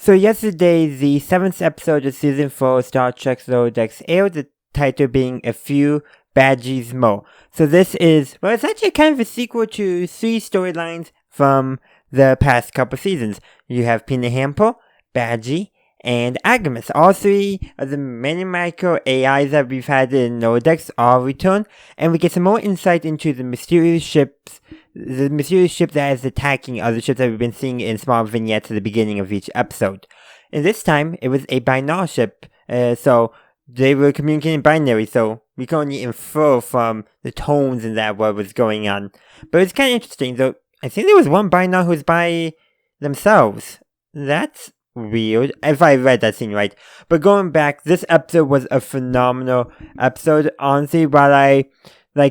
So yesterday, the 7th episode of Season 4 of Star Trek Lower Decks aired, the title being A Few Badgeys More. So this is, well, it's actually kind of a sequel to 3 storylines from the past couple seasons. You have Pina Hamper, Badgey, and Agamus. All 3 of the many micro AIs that we've had in Lower Decks all return, and we get some more insight into the mysterious ship that is attacking other ships that we've been seeing in small vignettes at the beginning of each episode. And this time, it was a binary ship, so they were communicating binary, so we can only infer from the tones in that what was going on. But it's kind of interesting, though. I think there was one binary who was by themselves. That's weird, if I read that thing right. But going back, this episode was a phenomenal episode. Honestly, while I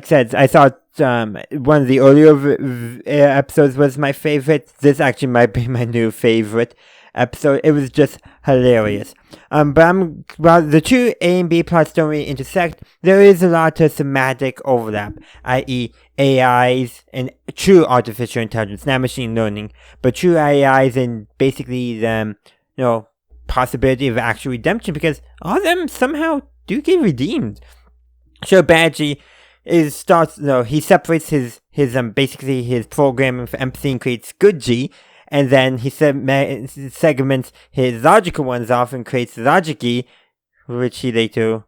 said, I thought one of the earlier episodes was my favorite. This actually might be my new favorite episode. It was just hilarious. But while the two A and B plots don't really intersect, there is a lot of thematic overlap, i.e. AIs and true artificial intelligence, not machine learning, but true AIs and basically the possibility of actual redemption, because all of them somehow do get redeemed. So Badgey he separates his basically his programming for empathy and creates good G, and then he segments his logical ones off and creates logic E, which he later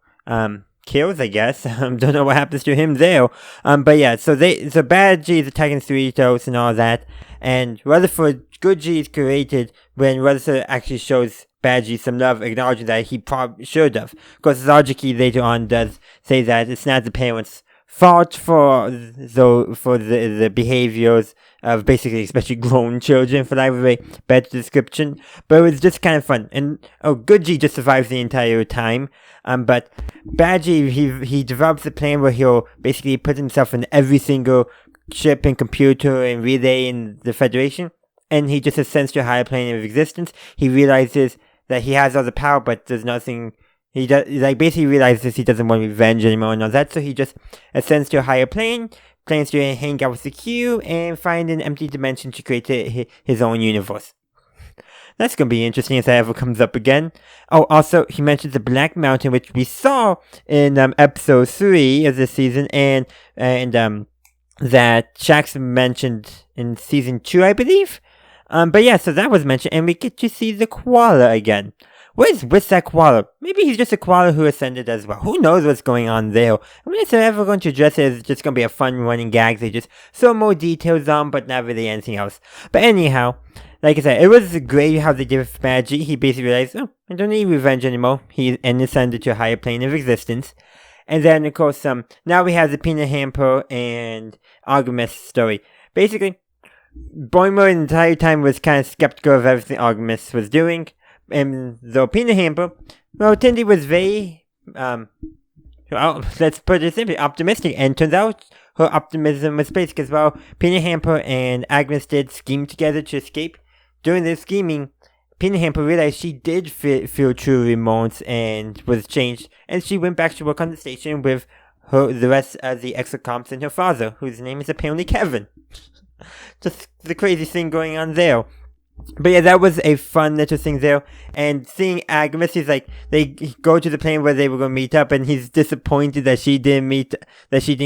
kills, I guess. Don't know what happens to him there. But yeah, so Badgey is attacking Cerritos and all that, and Rutherford, good G is created when Rutherford actually shows Badgey some love, acknowledging that he probably should have. Because logic E later on does say that it's not the parents' fault for the behaviors of basically especially grown children, for lack of a better description. But it was just kind of fun. And good G just survives the entire time. But Badgey, he develops a plan where he'll basically put himself in every single ship and computer and relay in the Federation, and he just ascends to a higher plane of existence. He realizes that he has all the power, but there's nothing. He basically realizes he doesn't want revenge anymore and all that, so he just ascends to a higher plane, plans to hang out with the Q, and find an empty dimension to create his own universe. That's going to be interesting if that ever comes up again. Oh, also, he mentions the Black Mountain, which we saw in episode 3 of this season, and that Shax mentioned in season 2, I believe. But yeah, so that was mentioned, and we get to see the koala again. What is with that koala? Maybe he's just a koala who ascended as well. Who knows what's going on there? I mean, if they're ever going to address it, it's just going to be a fun running gag. They just throw more details on, but not really anything else. But anyhow, like I said, it was great how they did with Badgey. He basically realized, I don't need revenge anymore. He ascended to a higher plane of existence. And then, of course, now we have the Pina Hamper and Artemis story. Basically, Boimler the entire time was kind of skeptical of everything Artemis was doing. And though Pina Hamper, Tindy was very, let's put it simply, optimistic. And turns out her optimism was placed because, Pina Hamper and Agnes did scheme together to escape. During the scheming, Pina Hamper realized she did feel true remorse and was changed. And she went back to work on the station with the rest of the extra comps and her father, whose name is apparently Kevin. Just the crazy thing going on there. But yeah, that was a fun little thing there. And seeing Agnes, he's like, they go to the plane where they were going to meet up, and he's disappointed that she didn't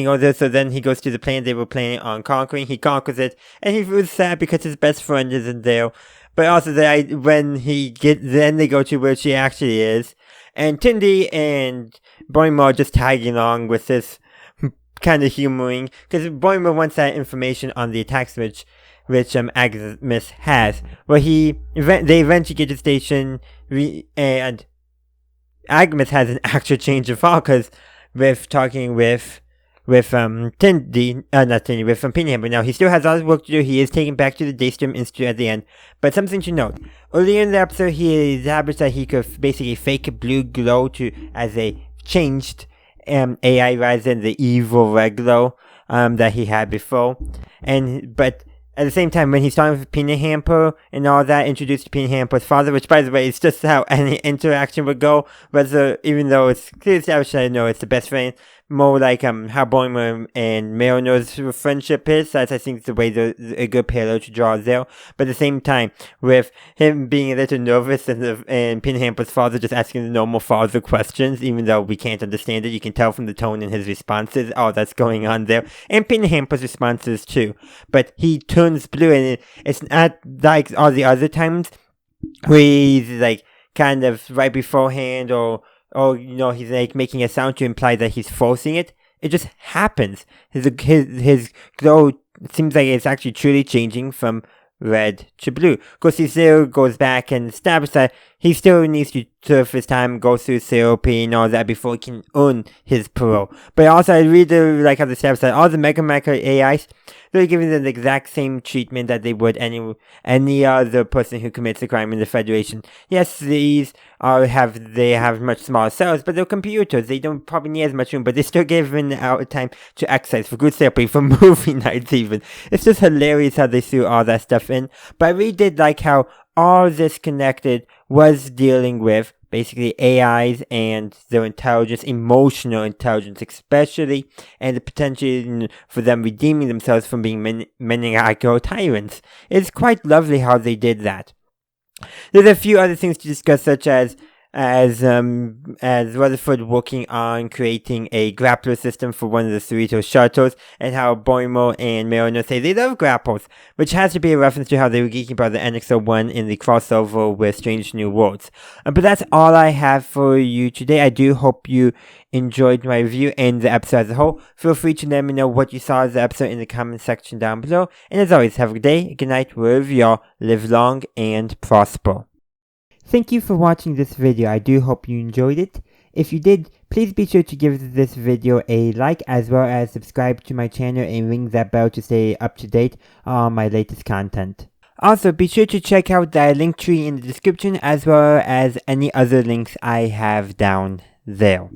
go there. So then he goes to the plane they were planning on conquering. He conquers it, and he feels sad because his best friend isn't there. But also, then they go to where she actually is. And Tindy and Boimler are just tagging along with this kind of humoring, because Boimler wants that information on the attack switch, which Agnes has, where they eventually get to the station, and Agnes has an actual change of heart, because with talking with Tindy, not Tindy, with Pina Hamper. Now, he still has a lot of work to do. He is taken back to the Daystrom Institute at the end. But something to note. Earlier in the episode, he established that he could basically fake a blue glow as a changed AI rather than the evil red glow that he had before. But at the same time, when he's talking with Pina Hamper and all that, introduced to Pina Hamper's father, which, by the way, is just how any interaction would go, even though it's clearly established that I know it's the best friend, more like how Boimler and Marino's friendship is. That's, I think, the way a good parallel to draw there. But at the same time, with him being a little nervous and Pinhamper's father just asking the normal father questions, even though we can't understand it, you can tell from the tone in his responses, oh, that's going on there. And Pinhamper's responses too. But he turns blue, and it's not like all the other times where he's like kind of right beforehand or he's like making a sound to imply that he's forcing it. It just happens. His glow seems like it's actually truly changing from red to blue. Of course, he still goes back and establishes that he still needs to serve his time, go through therapy and all that before he can earn his parole. But also, I really like how the establishes that all the McMahan AIs, they're giving them the exact same treatment that they would any other person who commits a crime in the Federation. Yes, these have much smaller cells, but they're computers. They don't probably need as much room, but they still given out time to exercise, for good therapy, for movie nights even. It's just hilarious how they threw all that stuff in. But I really did like how all this connected was dealing with basically AIs and their intelligence, emotional intelligence especially, and the potential for them redeeming themselves from being maniacal tyrants. It's quite lovely how they did that. There's a few other things to discuss, such as Rutherford working on creating a grappler system for one of the Cerritos shuttles, and how Boimler and Mariner say they love grapples, which has to be a reference to how they were geeking about the NX-01 in the crossover with Strange New Worlds. But that's all I have for you today. I do hope you enjoyed my review and the episode as a whole. Feel free to let me know what you saw of the episode in the comment section down below. And as always, have a good day, good night, wherever you are. Live long and prosper. Thank you for watching this video. I do hope you enjoyed it. If you did, please be sure to give this video a like, as well as subscribe to my channel and ring that bell to stay up to date on my latest content. Also, be sure to check out the link tree in the description, as well as any other links I have down there.